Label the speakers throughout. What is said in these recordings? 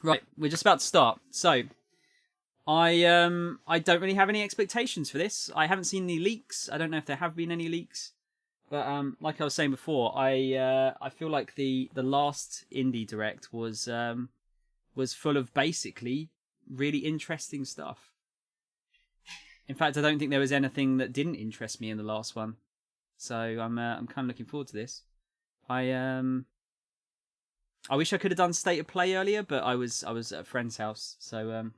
Speaker 1: Right, we're just about to start. So, I don't really have any expectations for this. I haven't seen any leaks. I don't know if there have been any leaks. But like I was saying before, I feel like the last indie direct was full of basically really interesting stuff. In fact, I don't think there was anything that didn't interest me in the last one. So I'm kind of looking forward to this. I wish I could have done State of Play earlier, but I was at a friend's house, so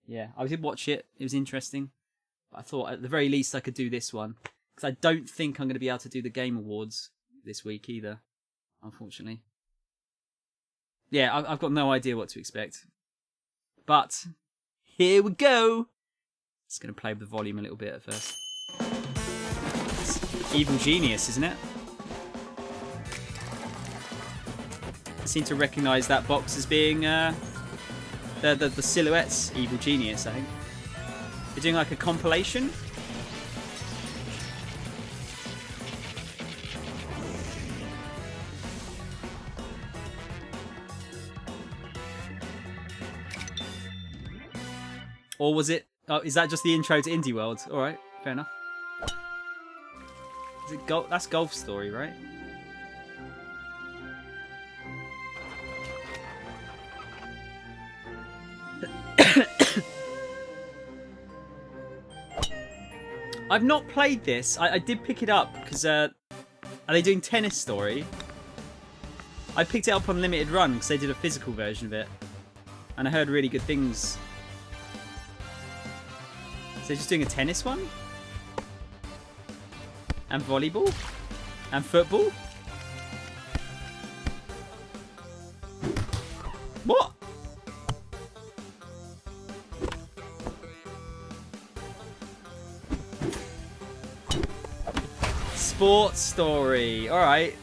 Speaker 1: yeah, I did watch it. It was interesting. But I thought at the very least I could do this one, because I don't think I'm going to be able to do the Game Awards this week either, unfortunately. Yeah, I've got no idea what to expect. But here we go. Just going to play with the volume a little bit at first. It's Evil Genius, isn't it? I seem to recognise that box as being the silhouettes Evil Genius, I think. They're doing like a compilation. Or was it... Oh, is that just the intro to Indie World? Alright, fair enough. Is it that's Golf Story, right? I've not played this. I did pick it up because are they doing Tennis Story? I picked it up on Limited Run because they did a physical version of it, and I heard really good things. So they're just doing a tennis one, and volleyball, and football. What? Sports Story. All right.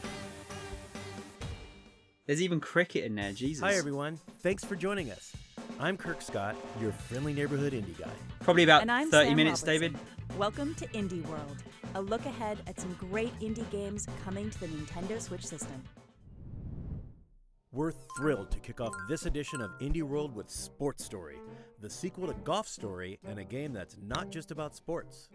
Speaker 1: There's even cricket in there. Jesus.
Speaker 2: Hi, everyone. Thanks for joining us. I'm Kirk Scott, your friendly neighborhood indie guy.
Speaker 1: Probably about
Speaker 3: And I'm
Speaker 1: 30
Speaker 3: Sam
Speaker 1: minutes,
Speaker 3: Robertson.
Speaker 1: David.
Speaker 3: Welcome to Indie World, a look ahead at some great indie games coming to the Nintendo Switch system.
Speaker 2: We're thrilled to kick off this edition of Indie World with Sports Story, the sequel to Golf Story and a game that's not just about sports.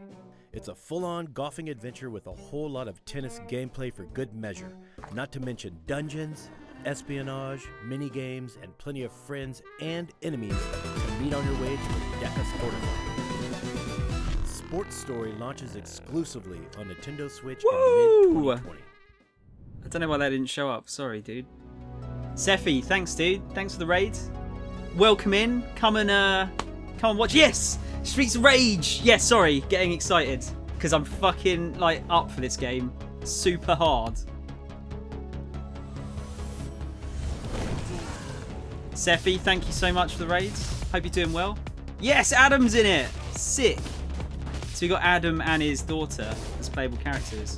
Speaker 2: It's a full-on golfing adventure with a whole lot of tennis gameplay for good measure, not to mention dungeons, espionage, mini-games, and plenty of friends and enemies to meet on your way to the Deca Sportathon. Sports Story launches exclusively on Nintendo Switch in mid-2020.
Speaker 1: I don't know why that didn't show up. Sorry, dude. Sephi, thanks, dude. Thanks for the raid. Welcome in. Come and watch. Yes! Streets of Rage! Yes, sorry. Getting excited. Because I'm fucking, like, up for this game. Super hard. Sephi, thank you so much for the raids. Hope you're doing well. Yes, Adam's in it! Sick. So we got Adam and his daughter as playable characters.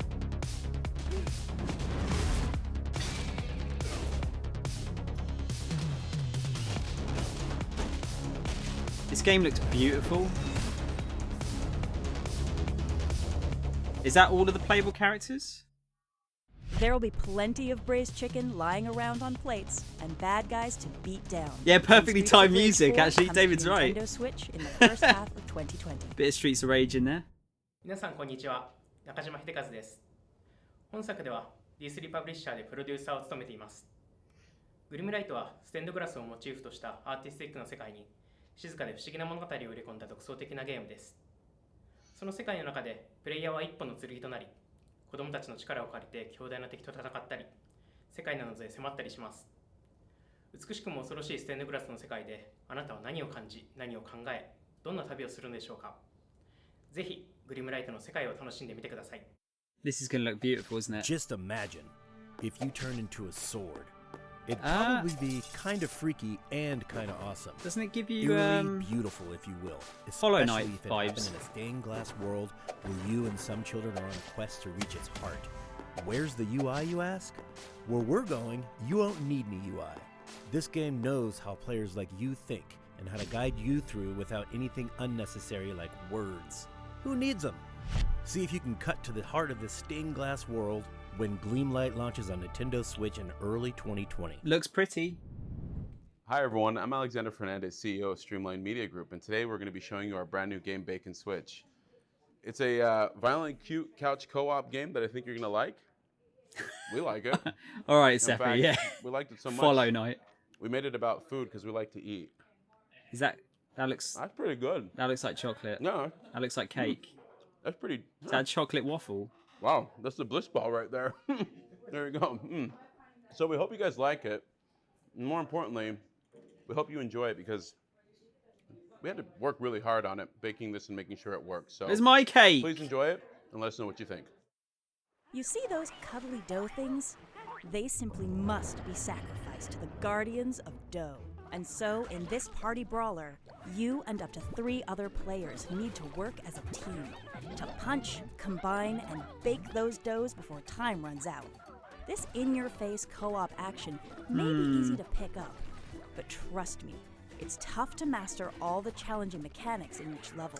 Speaker 1: This game looks beautiful. Is that all of the playable characters?
Speaker 3: There will be plenty of braised chicken lying around on plates and bad guys to beat down.
Speaker 1: Yeah, perfectly
Speaker 3: Streets of
Speaker 1: timed
Speaker 3: Rage
Speaker 1: music,
Speaker 3: 4
Speaker 1: actually.
Speaker 3: comes to
Speaker 1: David's
Speaker 3: the
Speaker 1: right.
Speaker 3: Nintendo Switch in the first half of 2020.
Speaker 1: Bit of Streets of Rage in there.
Speaker 4: 皆さんこんにちは。中島秀和です。本作では D3 パブリッシャーでプロデューサーを務めています。グリムライトはステンドグラスをモチーフとしたアーティスティックな世界に静かで不思議な物語を入れ込んだ独創的なゲームです。その世界の中でプレイヤーは一本の剣となり、子供たちの力を借りて強大な敵と戦ったり、世界なので迫ったりします。美しくも恐ろしいステンドグラスの世界であなたは何を感じ、何を考え、どんな旅をするのでしょうか。ぜひグリムライトの世界を楽しんでみてください。
Speaker 1: This is going to look beautiful, isn't it?
Speaker 2: Just imagine if you turned into a sword. It'd probably be kind of freaky and kind of awesome.
Speaker 1: Doesn't it give you
Speaker 2: Eerily beautiful, if you will.
Speaker 1: Hollow
Speaker 2: Especially
Speaker 1: Knight
Speaker 2: if it happened
Speaker 1: vibes?
Speaker 2: in a stained glass world where you and some children are on a quest to reach its heart. Where's the UI, you ask? Where we're going, you won't need any UI. This game knows how players like you think and how to guide you through without anything unnecessary like words. Who needs them? See if you can cut to the heart of this stained glass world when Gleamlight launches on Nintendo Switch in early 2020.
Speaker 1: Looks pretty.
Speaker 5: Hi everyone, I'm Alexander Fernandez, CEO of Streamline Media Group, and today we're going to be showing you our brand new game, Bake and Switch. It's a violently cute couch co-op game that I think you're going to like. We like it.
Speaker 1: All right,
Speaker 5: In
Speaker 1: Seppi,
Speaker 5: fact,
Speaker 1: yeah.
Speaker 5: we liked it so much.
Speaker 1: Follow night.
Speaker 5: We made it about food because we like to eat.
Speaker 1: Is that looks
Speaker 5: That's pretty good.
Speaker 1: that looks like chocolate.
Speaker 5: No,
Speaker 1: That looks like cake.
Speaker 5: that's pretty.
Speaker 1: Is that a chocolate waffle?
Speaker 5: Wow, that's the bliss ball right there. There you go. So we hope you guys like it. And more importantly, we hope you enjoy it because we had to work really hard on it, baking this and making sure it works. So
Speaker 1: There's my cake.
Speaker 5: please enjoy it and let us know what you think.
Speaker 3: You see those cuddly dough things? They simply must be sacrificed to the guardians of dough. And so, in this party brawler, you and up to 3 other players need to work as a team to punch, combine, and bake those doughs before time runs out. This in-your-face co-op action may be easy to pick up, but trust me, it's tough to master all the challenging mechanics in each level.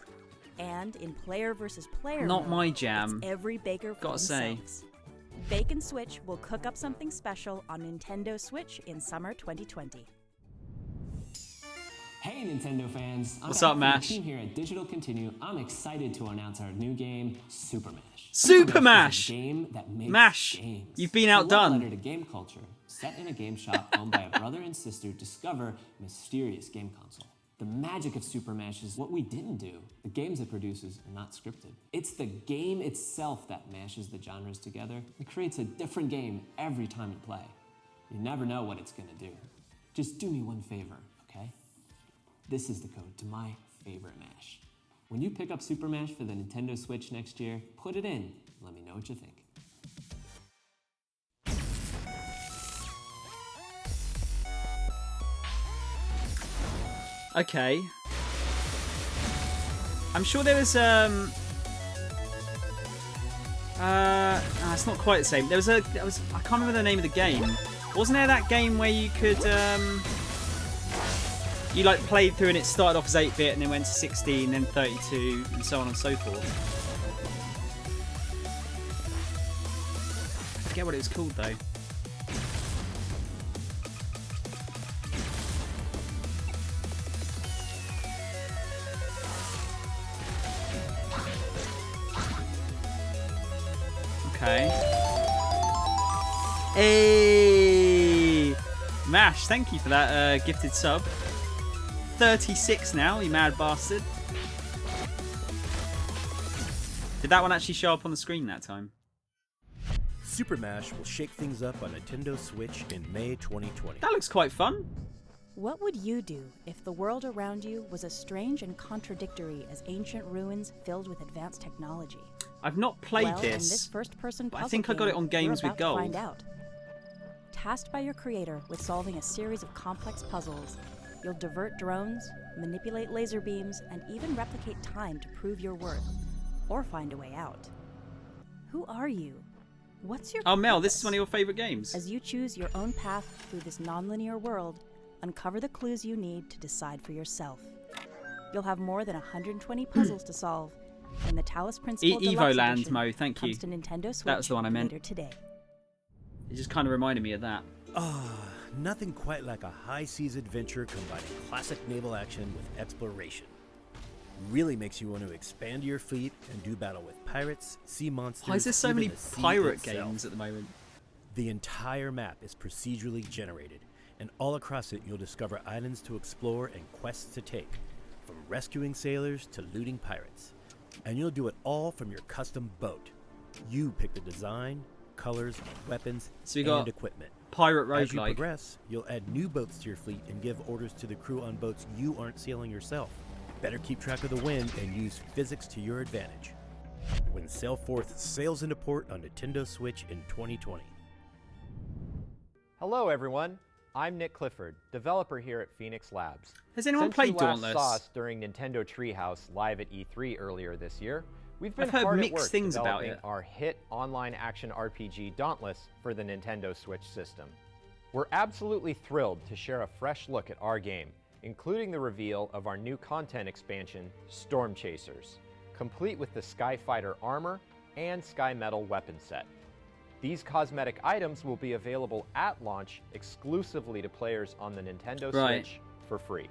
Speaker 3: And in player versus player
Speaker 1: Not
Speaker 3: mode,
Speaker 1: my jam.
Speaker 3: it's every baker for
Speaker 1: Gotta say.
Speaker 3: themselves. Bake and Switch will cook up something special on Nintendo Switch in summer 2020.
Speaker 6: Hey Nintendo fans!
Speaker 1: What's up,
Speaker 6: from
Speaker 1: Mash?
Speaker 6: The team here at Digital Continue. I'm excited to announce our new game, Super Mash.
Speaker 1: Super
Speaker 6: is
Speaker 1: Mash!
Speaker 6: a game that makes
Speaker 1: Mash,
Speaker 6: games.
Speaker 1: you've been
Speaker 6: The love
Speaker 1: outdone.
Speaker 6: letter to game culture, set in a game shop owned by a brother and sister, discover a mysterious game console. The magic of Super Mash is what we didn't do. The games it produces are not scripted. It's the game itself that mashes the genres together and creates a different game every time you play. You never know what it's gonna do. Just do me one favor, okay? This is the code to my favorite Mash. When you pick up Super Mash for the Nintendo Switch next year, put it in. Let me know what you think.
Speaker 1: Okay. I'm sure there was it's not quite the same. There was I can't remember the name of the game. Wasn't there that game where you could you like played through and it started off as 8-bit and then went to 16, then 32, and so on and so forth. I forget what it was called though. Okay. Hey, Mash, thank you for that gifted sub. 36 now, you mad bastard. Did that one actually show up on the screen that time?
Speaker 2: Super Mash will shake things up on Nintendo Switch in May 2020.
Speaker 1: That looks quite fun.
Speaker 3: What would you do if the world around you was as strange and contradictory as ancient ruins filled with advanced technology?
Speaker 1: I've not played
Speaker 3: well, in
Speaker 1: this.
Speaker 3: this first-person
Speaker 1: but I
Speaker 3: puzzle
Speaker 1: think I got it on
Speaker 3: game,
Speaker 1: Games
Speaker 3: you're
Speaker 1: with
Speaker 3: about to
Speaker 1: Gold.
Speaker 3: find out. Tasked by your creator with solving a series of complex puzzles, you'll divert drones, manipulate laser beams, and even replicate time to prove your worth, or find a way out. Who are you? What's your
Speaker 1: Oh, Mel, this is
Speaker 3: purpose?
Speaker 1: one of your favourite games.
Speaker 3: As you choose your own path through this non-linear world, uncover the clues you need to decide for yourself. You'll have more than 120 puzzles to solve when the Talos Principle Deluxe
Speaker 1: Evoland,
Speaker 3: Edition
Speaker 1: Mo, thank you.
Speaker 3: comes to Nintendo Switch
Speaker 1: That was the one I meant.
Speaker 3: later today.
Speaker 1: It just kind of reminded me of that.
Speaker 2: Nothing quite like a high-seas adventure combining classic naval action with exploration. Really makes you want to expand your fleet and do battle with pirates, sea monsters.
Speaker 1: Why is there so
Speaker 2: even
Speaker 1: many
Speaker 2: the sea
Speaker 1: pirate
Speaker 2: itself.
Speaker 1: games at the moment?
Speaker 2: The entire map is procedurally generated, and all across it you'll discover islands to explore and quests to take, from rescuing sailors to looting pirates. And you'll do it all from your custom boat. You pick the design, colors, weapons,
Speaker 1: So you got
Speaker 2: and equipment.
Speaker 1: Pirate
Speaker 2: As you
Speaker 1: roguelike.
Speaker 2: progress, you'll add new boats to your fleet and give orders to the crew on boats you aren't sailing yourself. Better keep track of the wind and use physics to your advantage. When Sailforth sails into port on Nintendo Switch in 2020.
Speaker 7: Hello everyone, I'm Nick Clifford, developer here at Phoenix Labs.
Speaker 1: Has anyone
Speaker 7: Since
Speaker 1: played
Speaker 7: you last
Speaker 1: Dauntless?
Speaker 7: saw us during Nintendo Treehouse live at E3 earlier this year, we've been
Speaker 1: I've heard
Speaker 7: hard at
Speaker 1: mixed
Speaker 7: work
Speaker 1: things about
Speaker 7: developing
Speaker 1: it.
Speaker 7: our hit online action RPG Dauntless for the Nintendo Switch system. We're absolutely thrilled to share a fresh look at our game, including the reveal of our new content expansion, Storm Chasers, complete with the Skyfighter armor and Sky Metal weapon set. These cosmetic items will be available at launch exclusively to players on the Nintendo
Speaker 1: Right.
Speaker 7: Switch for free.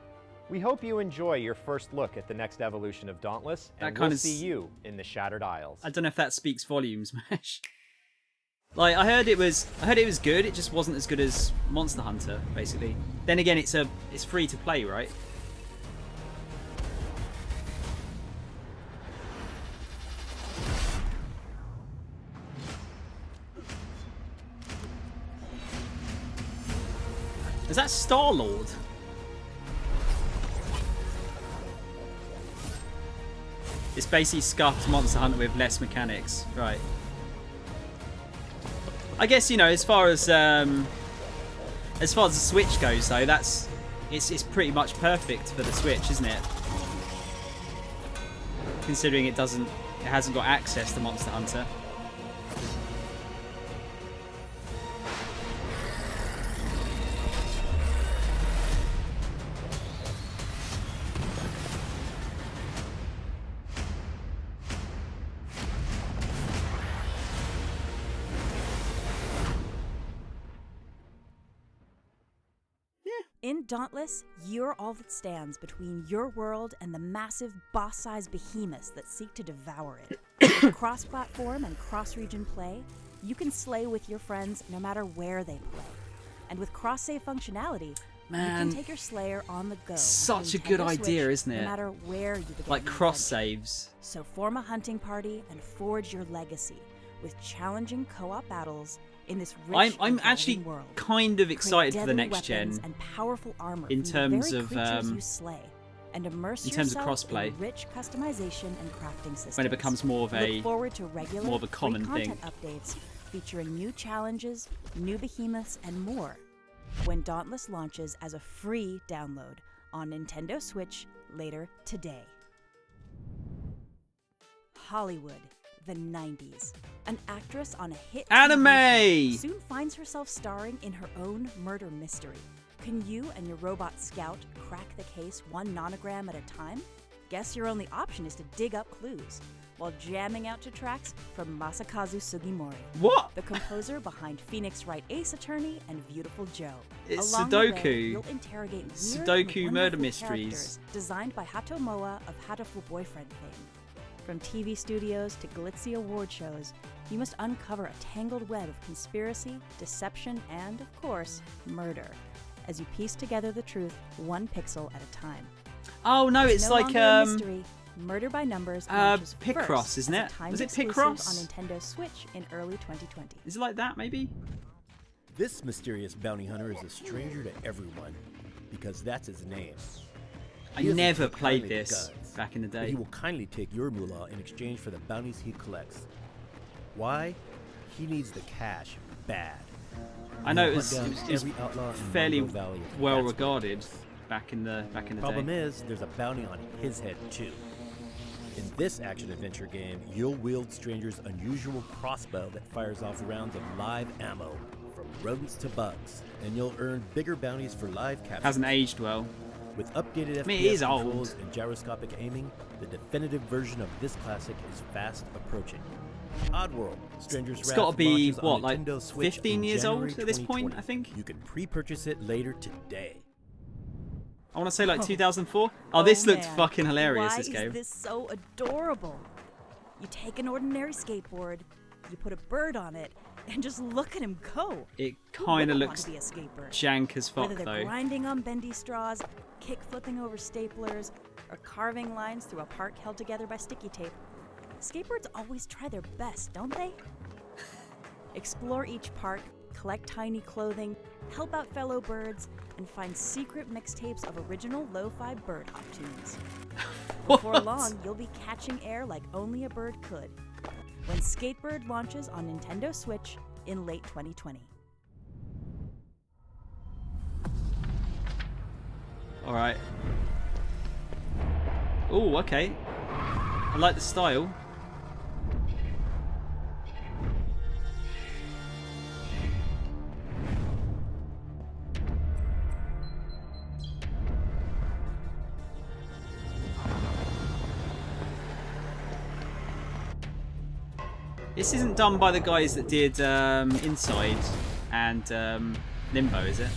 Speaker 7: We hope you enjoy your first look at the next evolution of Dauntless, and
Speaker 1: That kind
Speaker 7: we'll
Speaker 1: of
Speaker 7: see you in the Shattered Isles.
Speaker 1: I don't know if that speaks volumes, Mesh. Like, I heard it was good. It just wasn't as good as Monster Hunter, basically. Then again, it's free to play, right? Is that Star-Lord? It's basically scuffed Monster Hunter with less mechanics, right? I guess, you know, as far as the Switch goes, though, it's pretty much perfect for the Switch, isn't it? Considering it hasn't got access to Monster Hunter.
Speaker 3: In Dauntless, you're all that stands between your world and the massive boss-sized behemoths that seek to devour it. With cross-platform and cross-region play, you can slay with your friends no matter where they play. And with cross-save functionality,
Speaker 1: Man,
Speaker 3: you can take your Slayer on the go.
Speaker 1: such a
Speaker 3: on
Speaker 1: good
Speaker 3: Nintendo
Speaker 1: idea,
Speaker 3: Switch,
Speaker 1: isn't it?
Speaker 3: No matter where you begin
Speaker 1: Like
Speaker 3: the
Speaker 1: cross
Speaker 3: adventure.
Speaker 1: saves.
Speaker 3: So form a hunting party and forge your legacy with challenging co-op battles in this rich
Speaker 1: I'm
Speaker 3: and
Speaker 1: actually
Speaker 3: evolving world.
Speaker 1: kind of
Speaker 3: Create
Speaker 1: excited for the
Speaker 3: deadly
Speaker 1: next
Speaker 3: weapons
Speaker 1: gen.
Speaker 3: and powerful armor
Speaker 1: in
Speaker 3: from
Speaker 1: terms
Speaker 3: the
Speaker 1: of,
Speaker 3: very creatures you slay, and immerse
Speaker 1: in terms of
Speaker 3: yourself
Speaker 1: crossplay.
Speaker 3: in rich customization and crafting systems.
Speaker 1: When it becomes more of
Speaker 3: Look forward to regular
Speaker 1: more of a
Speaker 3: free
Speaker 1: common
Speaker 3: content
Speaker 1: thing.
Speaker 3: updates featuring new challenges, new behemoths, and more when Dauntless launches as a free download on Nintendo Switch later today. Hollywood, the 90s. An actress on a hit
Speaker 1: Anime!
Speaker 3: TV show soon finds herself starring in her own murder mystery. Can you and your robot scout crack the case one nonogram at a time? Guess your only option is to dig up clues while jamming out to tracks from Masakazu Sugimori,
Speaker 1: What?
Speaker 3: the composer behind Phoenix Wright Ace Attorney and Beautiful Joe.
Speaker 1: It's
Speaker 3: Along the way,
Speaker 1: Sudoku.
Speaker 3: you'll interrogate weird
Speaker 1: Sudoku
Speaker 3: and
Speaker 1: murder
Speaker 3: wonderful
Speaker 1: mysteries.
Speaker 3: characters designed by Hato Moa of Hatoful Boyfriend fame. From TV studios to glitzy award shows, you must uncover a tangled web of conspiracy, deception, and, of course, murder, as you piece together the truth one pixel at a time.
Speaker 1: Oh no, it's
Speaker 3: no
Speaker 1: like
Speaker 3: longer a mystery. Murder by Numbers launches
Speaker 1: Picross,
Speaker 3: first
Speaker 1: isn't
Speaker 3: as a
Speaker 1: it?
Speaker 3: timed
Speaker 1: Was it
Speaker 3: exclusive
Speaker 1: Picross?
Speaker 3: on Nintendo Switch in early 2020.
Speaker 1: Is it like that, maybe?
Speaker 2: This mysterious bounty hunter is a stranger to everyone because that's his name.
Speaker 1: I
Speaker 2: He doesn't
Speaker 1: never
Speaker 2: take
Speaker 1: played
Speaker 2: kindly to
Speaker 1: this
Speaker 2: guns,
Speaker 1: back in the
Speaker 2: but
Speaker 1: day.
Speaker 2: he will kindly take your moolah in exchange for the bounties he collects. Why? He needs the cash bad.
Speaker 1: I know
Speaker 2: He'll
Speaker 1: it was,
Speaker 2: hunt
Speaker 1: it
Speaker 2: down
Speaker 1: was
Speaker 2: every outlaw in
Speaker 1: fairly
Speaker 2: Mungo Valley if
Speaker 1: well
Speaker 2: that's
Speaker 1: regarded
Speaker 2: what it takes.
Speaker 1: back in the
Speaker 2: Problem
Speaker 1: day.
Speaker 2: is, there's a bounty on his head too. In this action-adventure game, you'll wield Stranger's unusual crossbow that fires off rounds of live ammo, from rodents to bugs, and you'll earn bigger bounties for live captures.
Speaker 1: Hasn't aged well.
Speaker 2: With updated
Speaker 1: mean, it
Speaker 2: FPS
Speaker 1: is old.
Speaker 2: controls and gyroscopic aiming, the definitive version of this classic is fast approaching. Oddworld, Stranger's
Speaker 1: It's
Speaker 2: Wrath
Speaker 1: gotta be,
Speaker 2: launches on
Speaker 1: what, like
Speaker 2: Nintendo Switch
Speaker 1: 15
Speaker 2: in
Speaker 1: years old
Speaker 2: January
Speaker 1: at this point,
Speaker 2: 2020.
Speaker 1: I think?
Speaker 2: You can pre-purchase it later today.
Speaker 1: I want to say like 2004. Oh, this looked
Speaker 3: man.
Speaker 1: fucking hilarious,
Speaker 3: Why
Speaker 1: this game.
Speaker 3: is this so adorable? You take an ordinary skateboard, you put a bird on it, and just look at him go.
Speaker 1: It
Speaker 3: Who
Speaker 1: kind of
Speaker 3: wouldn't want
Speaker 1: looks
Speaker 3: to be a skateboard?
Speaker 1: jank as fuck,
Speaker 3: Whether they're
Speaker 1: though.
Speaker 3: grinding on bendy straws, kick flipping over staplers, or carving lines through a park held together by sticky tape, skateboards always try their best, don't they? Explore each park, collect tiny clothing, help out fellow birds, and find secret mixtapes of original lo-fi bird hop tunes. Before
Speaker 1: What?
Speaker 3: long, you'll be catching air like only a bird could when Skatebird launches on Nintendo Switch in late 2020.
Speaker 1: Alright. Oh, okay. I like the style. This isn't done by the guys that did Inside and Limbo, is it?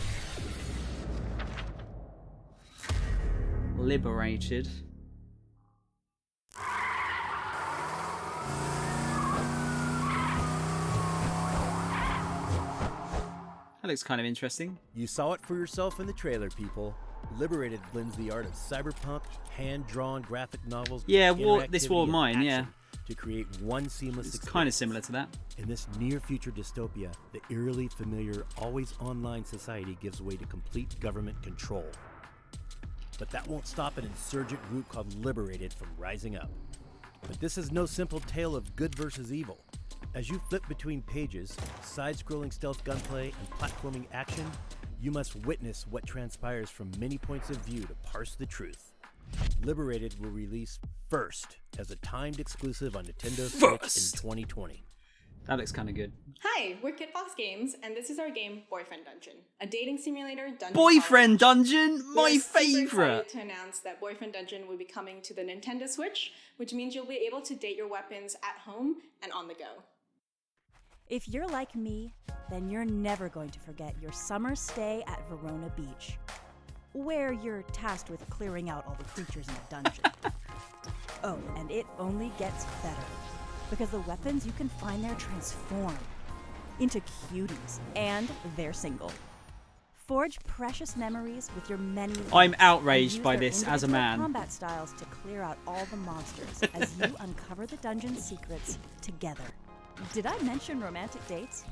Speaker 1: Liberated. That looks kind of interesting.
Speaker 2: You saw it for yourself in the trailer, people. Liberated blends the art of cyberpunk, hand-drawn graphic novels.
Speaker 1: Yeah,
Speaker 2: with
Speaker 1: this War of
Speaker 2: interactivity and
Speaker 1: Mine, yeah.
Speaker 2: action to create one seamless
Speaker 1: It's
Speaker 2: experience.
Speaker 1: kind of similar to that.
Speaker 2: In this near-future dystopia, the eerily familiar, always online society gives way to complete government control. But that won't stop an insurgent group called Liberated from rising up. But this is no simple tale of good versus evil. As you flip between pages, side-scrolling stealth gunplay and platforming action, you must witness what transpires from many points of view to parse the truth. Liberated will release first as a timed exclusive on Nintendo Switch in 2020.
Speaker 1: That looks kind of good.
Speaker 8: Hi, we're Kid Fox Games, and this is our game Boyfriend Dungeon, a dating simulator dungeon.
Speaker 1: Boyfriend Dungeon, my
Speaker 8: We're super
Speaker 1: favorite.
Speaker 8: excited to announce that Boyfriend Dungeon will be coming to the Nintendo Switch, which means you'll be able to date your weapons at home and on the go.
Speaker 3: If you're like me, then you're never going to forget your summer stay at Verona Beach, where you're tasked with clearing out all the creatures in the dungeon. Oh, and it only gets better, because the weapons you can find there transform into cuties, and they're single. Forge precious memories with your many loves,
Speaker 1: I'm
Speaker 3: and
Speaker 1: outraged
Speaker 3: use
Speaker 1: by
Speaker 3: their
Speaker 1: this as a
Speaker 3: individual
Speaker 1: man.
Speaker 3: combat styles to clear out all the monsters as you uncover the dungeon's secrets together. Did I mention romantic dates?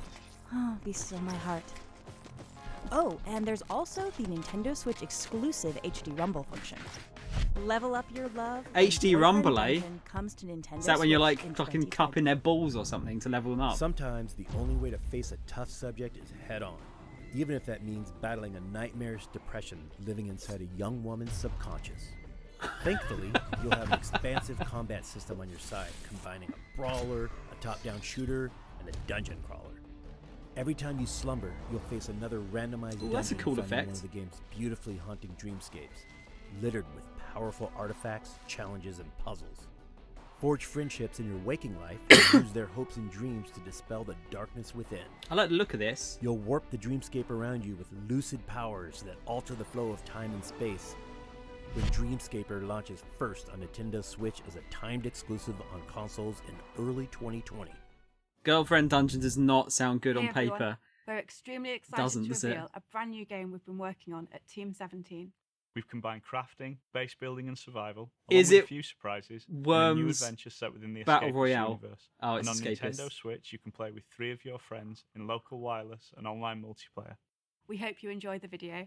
Speaker 3: Oh, be still my heart. Oh, and there's also the Nintendo Switch exclusive HD Rumble function. Level up your love. when
Speaker 1: HD
Speaker 3: Boyfriend
Speaker 1: Rumble, eh?
Speaker 3: Dungeon comes to Nintendo
Speaker 1: Is that when you're
Speaker 3: Switch
Speaker 1: like
Speaker 3: in
Speaker 1: fucking
Speaker 3: 2020.
Speaker 1: cupping their balls or something to level them up?
Speaker 2: Sometimes the only way to face a tough subject is head-on, even if that means battling a nightmarish depression living inside a young woman's subconscious. Thankfully, you'll have an expansive combat system on your side, combining a brawler, a top-down shooter, and a dungeon crawler. Every time you slumber, you'll face another randomized
Speaker 1: Ooh,
Speaker 2: dungeon
Speaker 1: that's a cool
Speaker 2: found in
Speaker 1: effect.
Speaker 2: one of the game's beautifully haunting dreamscapes, littered with powerful artifacts, challenges, and puzzles. Forge friendships in your waking life and use their hopes and dreams to dispel the darkness within.
Speaker 1: I like the look of this.
Speaker 2: You'll warp the dreamscape around you with lucid powers that alter the flow of time and space. When Dreamscaper launches first on Nintendo Switch as a timed exclusive on consoles in early 2020.
Speaker 1: Girlfriend Dungeon does not sound good on
Speaker 9: Hey everyone.
Speaker 1: paper.
Speaker 9: We're extremely excited
Speaker 1: Doesn't,
Speaker 9: to
Speaker 1: does it?
Speaker 9: reveal a brand new game we've been working on at Team 17.
Speaker 10: We've combined crafting, base building, and survival.
Speaker 1: Is
Speaker 10: along with
Speaker 1: it
Speaker 10: a few surprises? and a new
Speaker 1: Worms
Speaker 10: adventure set within the
Speaker 1: Battle
Speaker 10: Escapist
Speaker 1: Royale?
Speaker 10: universe.
Speaker 1: Oh, it's
Speaker 10: and on
Speaker 1: Escapist.
Speaker 10: Nintendo Switch, you can play with 3 of your friends in local wireless and online multiplayer.
Speaker 9: We hope you enjoy the video.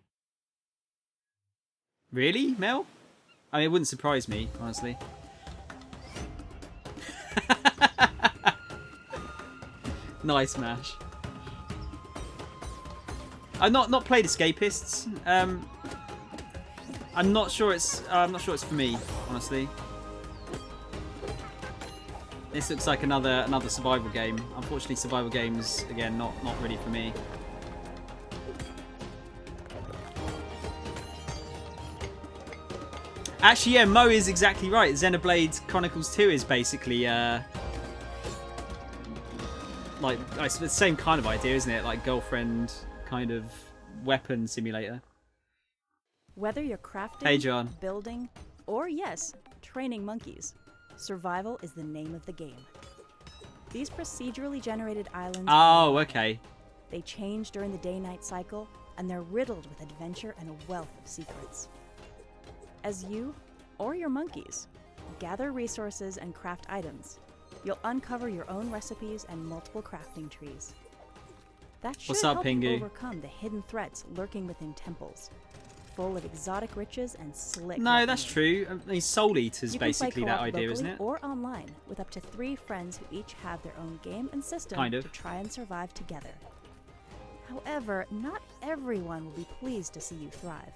Speaker 1: Really, Mel? I mean, it wouldn't surprise me, honestly. Nice mash. I've not played Escapists. I'm not sure it's for me, honestly. This looks like another survival game. Unfortunately, survival games again not really for me. Actually, yeah, Mo is exactly right. Xenoblade Chronicles 2 is basically like it's the same kind of idea, isn't it? Like girlfriend kind of weapon simulator.
Speaker 3: Whether you're crafting,
Speaker 1: Hey, John.
Speaker 3: building, or yes, training monkeys, survival is the name of the game. These procedurally generated islands,
Speaker 1: Oh, okay.
Speaker 3: they change during the day-night cycle, and they're riddled with adventure and a wealth of secrets. As you, or your monkeys, gather resources and craft items, you'll uncover your own recipes and multiple crafting trees. That should
Speaker 1: What's up,
Speaker 3: help you
Speaker 1: Pingu?
Speaker 3: overcome the hidden threats lurking within temples, full of exotic riches and slick
Speaker 1: No, that's
Speaker 3: weaponry.
Speaker 1: true. I mean, Soul Eater's
Speaker 3: You can play
Speaker 1: basically that
Speaker 3: co-op
Speaker 1: idea, isn't
Speaker 3: locally
Speaker 1: it?
Speaker 3: or online with up to 3 friends who each have their own game and system
Speaker 1: Kind of.
Speaker 3: to try and survive together. However, not everyone will be pleased to see you thrive.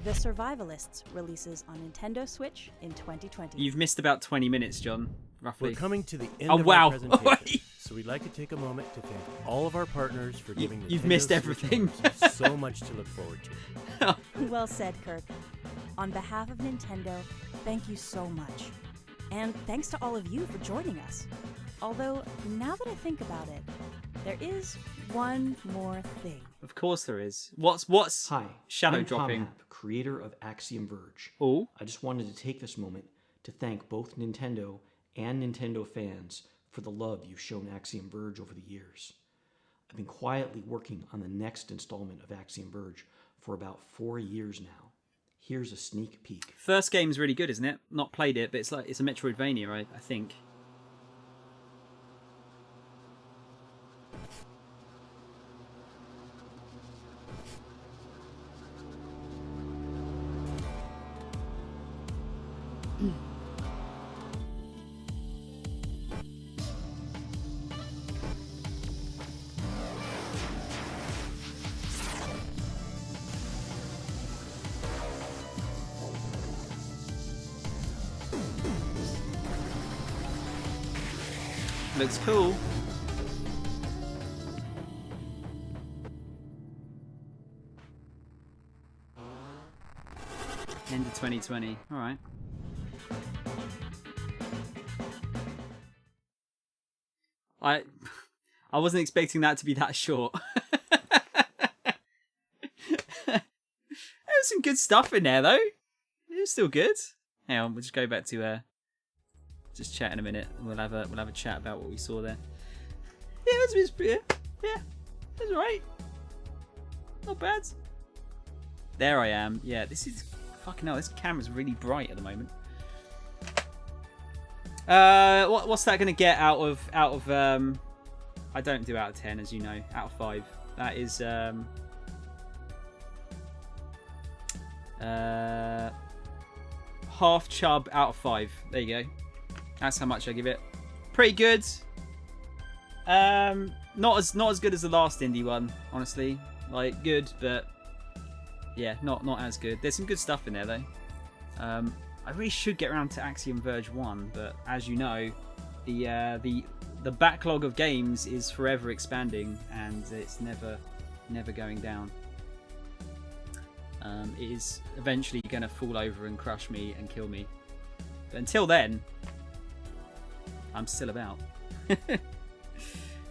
Speaker 3: The Survivalists releases on Nintendo Switch in 2020.
Speaker 1: You've missed about 20 minutes, John,
Speaker 2: We're
Speaker 1: roughly.
Speaker 2: coming to the end
Speaker 1: Oh,
Speaker 2: of
Speaker 1: wow.
Speaker 2: our presentation, so we'd like to take a moment to thank all of our partners for giving
Speaker 1: You've
Speaker 2: Nintendo
Speaker 1: missed
Speaker 2: Switch
Speaker 1: everything.
Speaker 2: owners so much to look forward to.
Speaker 3: Well said, Kirk. On behalf of Nintendo, thank you so much. And thanks to all of you for joining us. Although, now that I think about it, there is one more thing.
Speaker 1: Of course there is. What's
Speaker 11: Hi,
Speaker 1: shadow
Speaker 11: I'm
Speaker 1: dropping?
Speaker 11: Tom Happ, creator of Axiom Verge.
Speaker 1: Oh.
Speaker 11: I just wanted to take this moment to thank both Nintendo and Nintendo fans for the love you've shown Axiom Verge over the years. I've been quietly working on the next installment of Axiom Verge for about 4 years now. Here's a sneak peek.
Speaker 1: First game's really good, isn't it? Not played it, but it's a Metroidvania, right? I think. Looks cool. End of 2020. All right. I wasn't expecting that to be that short. There's some good stuff in there though. It's still good. Hang on, we'll just go back to just chat in a minute, and we'll have a chat about what we saw there. Yeah, that's alright. Not bad. There I am. Yeah, this is fucking hell. This camera's really bright at the moment. What's that gonna get out of I don't do out of 10, as you know. Out of 5. That is half chub out of 5. There you go. That's how much I give it. Pretty good. Not as good as the last indie one, honestly. Like, good, but yeah, not as good. There's some good stuff in there though. I really should get around to Axiom Verge 1, but as you know, the backlog of games is forever expanding and it's never going down. It is eventually going to fall over and crush me and kill me. But until then, I'm still about.